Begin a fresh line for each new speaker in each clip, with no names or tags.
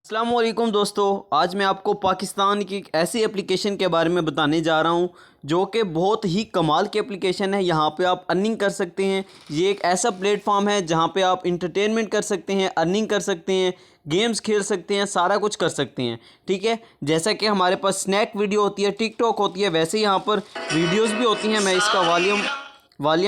अस्सलामुअलैकुम दोस्तों, आज मैं आपको पाकिस्तान की एक ऐसी एप्लीकेशन के बारे में बताने जा रहा हूं जो कि बहुत ही कमाल की एप्लीकेशन है। यहां पे आप अर्निंग कर सकते हैं। ये एक ऐसा प्लेटफॉर्म है जहां पे आप इंटरटेनमेंट कर सकते हैं, अर्निंग कर सकते हैं, गेम्स खेल सकते हैं, सारा कुछ कर सकते हैं। ठीक है, जैसा कि हमारे पास स्नैक वीडियो होती है, टिकटॉक होती है, वैसे ही यहाँ पर वीडियोज़ भी होती हैं। मैं इसका वॉल्यूम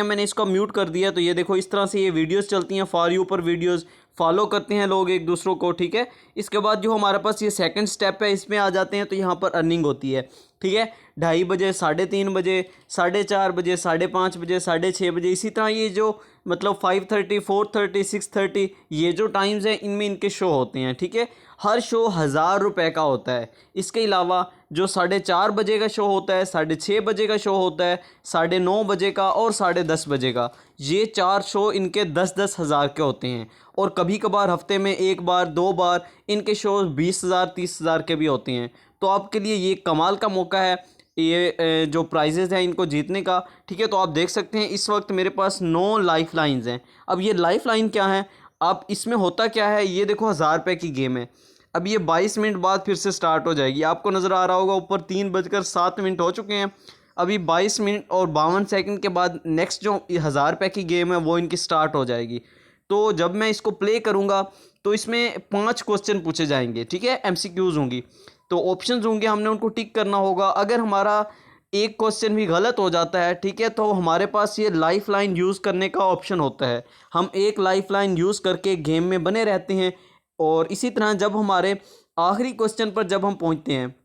मैंने इसको म्यूट कर दिया, तो ये देखो इस तरह से ये वीडियोस चलती हैं। फॉर यू पर वीडियोस फॉलो करते हैं लोग एक दूसरों को। ठीक है, इसके बाद जो हमारे पास ये सेकंड स्टेप है, इसमें आ जाते हैं तो यहाँ पर अर्निंग होती है। ठीक है, 2:30 बजे, 3:30 बजे, 4:30 बजे, 5:30 बजे, 6:30 बजे, इसी तरह ये जो मतलब 5:30, 4:30, 6:30 ये जो टाइम्स हैं इनमें इनके शो होते हैं। ठीक है, हर शो 1000 रुपये का होता है। इसके अलावा जो 4:30 बजे का शो होता है, 6:30 बजे का शो होता है, 9:30 बजे का और 10:30 बजे का, ये 4 शो इनके 10-10 हज़ार के होते हैं। और कभी कभार हफ्ते में 1 बार 2 बार इनके शो 20,000 30,000 के भी होते हैं। तो आपके लिए ये कमाल का मौका है ये जो प्राइजेज़ हैं इनको जीतने का। ठीक है, तो आप देख सकते हैं इस वक्त मेरे पास 9 लाइफ लाइन्स हैं। अब ये लाइफ लाइन क्या है, आप इसमें होता क्या है, ये देखो 1000 रुपये की गेम है। अब ये 22 मिनट बाद फिर से स्टार्ट हो जाएगी। आपको नज़र आ रहा होगा ऊपर 3:07 हो चुके हैं। अभी 22 मिनट और 52 सेकंड के बाद नेक्स्ट जो 1000 रुपये की गेम है वो इनकी स्टार्ट हो जाएगी। तो जब मैं इसको प्ले करूँगा तो इसमें 5 क्वेश्चन पूछे जाएंगे। ठीक है, MCQs होंगी, तो ऑप्शंस होंगे, हमने उनको टिक करना होगा। अगर हमारा एक क्वेश्चन भी गलत हो जाता है, ठीक है, तो हमारे पास ये लाइफ लाइन यूज़ करने का ऑप्शन होता है। हम एक लाइफ लाइन यूज़ करके गेम में बने रहते हैं। और इसी तरह जब हमारे आखिरी क्वेश्चन पर जब हम पहुंचते हैं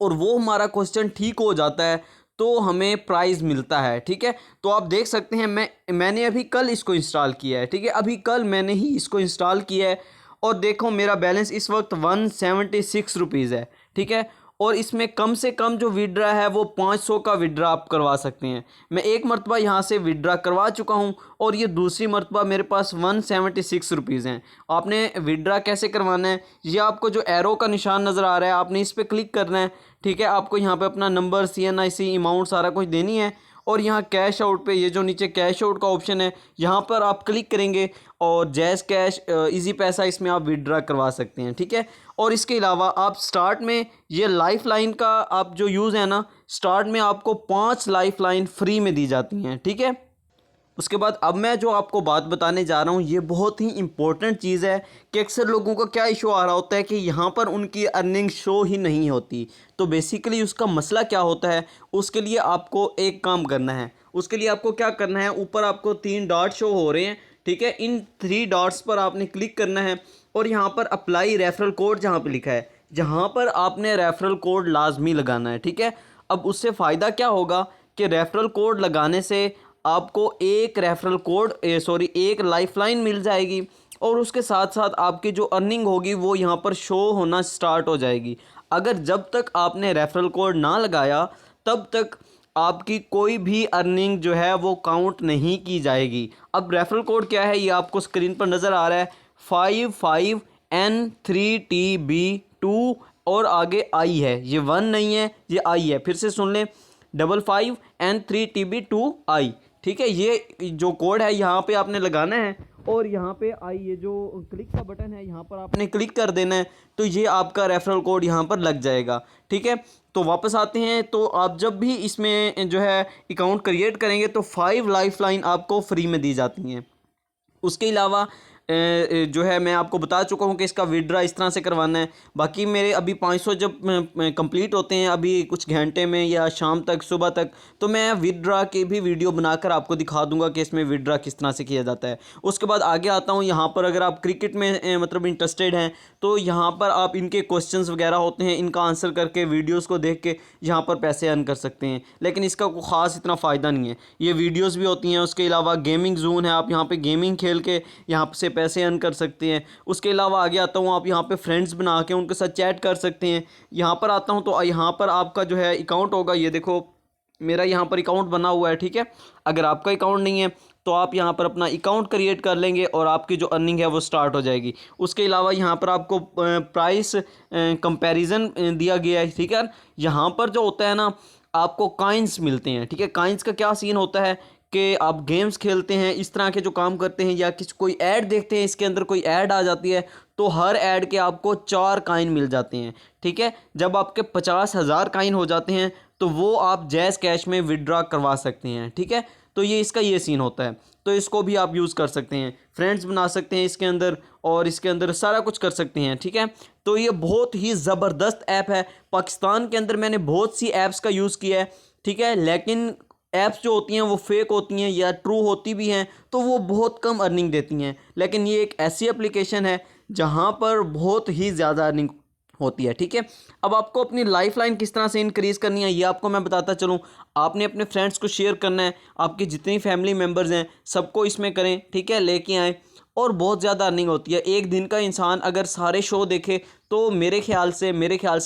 और वो हमारा क्वेश्चन ठीक हो जाता है तो हमें प्राइज़ मिलता है। ठीक है, तो आप देख सकते हैं मैंने अभी कल इसको इंस्टॉल किया है। ठीक है, अभी कल मैंने ही इसको इंस्टॉल किया है और देखो मेरा बैलेंस इस वक्त 176 रुपीज़ है। ठीक है, और इसमें कम से कम जो विड्रा है वो 500 का विड्रा आप करवा सकते हैं। मैं एक मरतबा यहाँ से विड्रा करवा चुका हूँ और ये दूसरी मरतबा मेरे पास 176 रुपीज़ हैं। आपने विड्रा कैसे करवाना है, ये आपको जो एरो का निशान नज़र आ रहा है आपने इस पर क्लिक करना है। ठीक है, आपको यहाँ पे अपना नंबर, CNIC, अमाउंट सारा कुछ देनी है और यहाँ कैश आउट पे, ये जो नीचे कैश आउट का ऑप्शन है यहाँ पर आप क्लिक करेंगे और जैज़ कैश, इजी पैसा, इसमें आप विड्रा करवा सकते हैं। ठीक है, और इसके अलावा आप स्टार्ट में ये लाइफ लाइन का आप जो यूज़ है ना, स्टार्ट में आपको 5 लाइफ लाइन फ्री में दी जाती हैं। ठीक है, उसके बाद अब मैं जो आपको बात बताने जा रहा हूँ ये बहुत ही इम्पोर्टेंट चीज़ है कि अक्सर लोगों का क्या इशू आ रहा होता है कि यहाँ पर उनकी अर्निंग शो ही नहीं होती। तो बेसिकली उसका मसला क्या होता है, उसके लिए आपको एक काम करना है। उसके लिए आपको क्या करना है, ऊपर आपको 3 डॉट शो हो रहे हैं। ठीक है, इन 3 डॉट्स पर आपने क्लिक करना है और यहाँ पर अप्लाई रेफरल कोड जहाँ पर लिखा है, जहाँ पर आपने रेफरल कोड लाजमी लगाना है। ठीक है, अब उससे फ़ायदा क्या होगा कि रेफरल कोड लगाने से आपको एक रेफरल कोड एक लाइफलाइन मिल जाएगी और उसके साथ साथ आपकी जो अर्निंग होगी वो यहाँ पर शो होना स्टार्ट हो जाएगी। अगर जब तक आपने रेफरल कोड ना लगाया तब तक आपकी कोई भी अर्निंग जो है वो काउंट नहीं की जाएगी। अब रेफरल कोड क्या है ये आपको स्क्रीन पर नज़र आ रहा है, 55N3TB2 और आगे आई है, ये 1 नहीं है, ये आई है। फिर से सुन लें, 55N3TB2I। ठीक है, ये जो कोड है यहाँ पे आपने लगाना है और यहाँ पे आई, ये जो क्लिक का बटन है यहाँ पर आपने क्लिक कर देना है, तो ये आपका रेफरल कोड यहाँ पर लग जाएगा। ठीक है, तो वापस आते हैं, तो आप जब भी इसमें जो है अकाउंट क्रिएट करेंगे तो 5 लाइफ लाइन आपको फ्री में दी जाती हैं। उसके अलावा जो है मैं आपको बता चुका हूँ कि इसका विड्रा इस तरह से करवाना है। बाकी मेरे अभी 500 जब कंप्लीट होते हैं अभी कुछ घंटे में या शाम तक, सुबह तक, तो मैं विड्रा की भी वीडियो बनाकर आपको दिखा दूंगा कि इसमें विड्रा किस तरह से किया जाता है। उसके बाद आगे आता हूँ, यहाँ पर अगर आप क्रिकेट में मतलब इंटरेस्टेड हैं तो यहाँ पर आप इनके क्वेश्चंस वगैरह होते हैं, इनका आंसर करके वीडियोज़ को देख के यहाँ पर पैसे अर्न कर सकते हैं। लेकिन इसका कोई ख़ास इतना फ़ायदा नहीं है। ये वीडियोज़ भी होती हैं। उसके अलावा गेमिंग जोन है, आप यहाँ पर गेमिंग खेल के यहाँ से पैसे अर्न कर सकते हैं। उसके अलावा आगे आता हूँ, आप यहाँ पे फ्रेंड्स बना के उनके साथ चैट कर सकते हैं। यहाँ पर आता हूँ तो यहाँ पर आपका जो है अकाउंट होगा, ये देखो मेरा यहाँ पर अकाउंट बना हुआ है। ठीक है, अगर आपका अकाउंट नहीं है तो आप यहाँ पर अपना अकाउंट क्रिएट कर लेंगे और आपकी जो अर्निंग है वो स्टार्ट हो जाएगी। उसके अलावा यहाँ पर आपको प्राइस कंपैरिजन दिया गया है। ठीक है, यहाँ पर जो होता है ना आपको कॉइन्स मिलते हैं। ठीक है, कॉइन्स का क्या सीन होता है कि आप गेम्स खेलते हैं, इस तरह के जो काम करते हैं या कोई ऐड देखते हैं, इसके अंदर कोई ऐड आ जाती है तो हर ऐड के आपको 4 काइन मिल जाते हैं। ठीक है, जब आपके 50,000 काइन हो जाते हैं तो वो आप जैज़ कैश में विड्रॉ करवा सकते हैं। ठीक है, तो ये इसका ये सीन होता है, तो इसको भी आप यूज़ कर सकते हैं, फ्रेंड्स बना सकते हैं इसके अंदर, और इसके अंदर सारा कुछ कर सकते हैं। ठीक है, तो ये बहुत ही ज़बरदस्त ऐप है। पाकिस्तान के अंदर मैंने बहुत सी ऐप्स का यूज़ किया है। ठीक है, लेकिन ऐप्स जो होती हैं वो फेक होती हैं या ट्रू होती भी हैं, तो वो बहुत कम अर्निंग देती हैं। लेकिन ये एक ऐसी एप्लीकेशन है जहाँ पर बहुत ही ज़्यादा अर्निंग होती है। ठीक है, अब आपको अपनी लाइफ लाइन किस तरह से इंक्रीज़ करनी है ये आपको मैं बताता चलूँ। आपने अपने फ्रेंड्स को शेयर करना है, आपकी जितनी फैमिली मेम्बर्स हैं सबको इसमें करें। ठीक है, लेके आएँ, और बहुत ज़्यादा अर्निंग होती है। एक दिन का इंसान अगर सारे शो देखे तो मेरे ख्याल से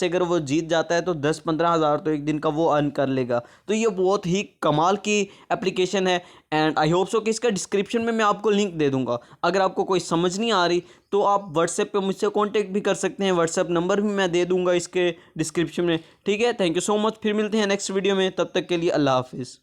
अगर वो जीत जाता है तो 10-15 हज़ार तो एक दिन का वो अर्न कर लेगा। तो ये बहुत ही कमाल की एप्लीकेशन है, एंड आई होप सो कि इसका डिस्क्रिप्शन में मैं आपको लिंक दे दूंगा। अगर आपको कोई समझ नहीं आ रही तो आप व्हाट्सएप पे मुझसे कांटेक्ट भी कर सकते हैं, व्हाट्सएप नंबर भी मैं दे दूंगा इसके डिस्क्रिप्शन में। ठीक है, थैंक यू सो मच, फिर मिलते हैं नेक्स्ट वीडियो में, तब तक के लिए अल्लाह हाफिज़।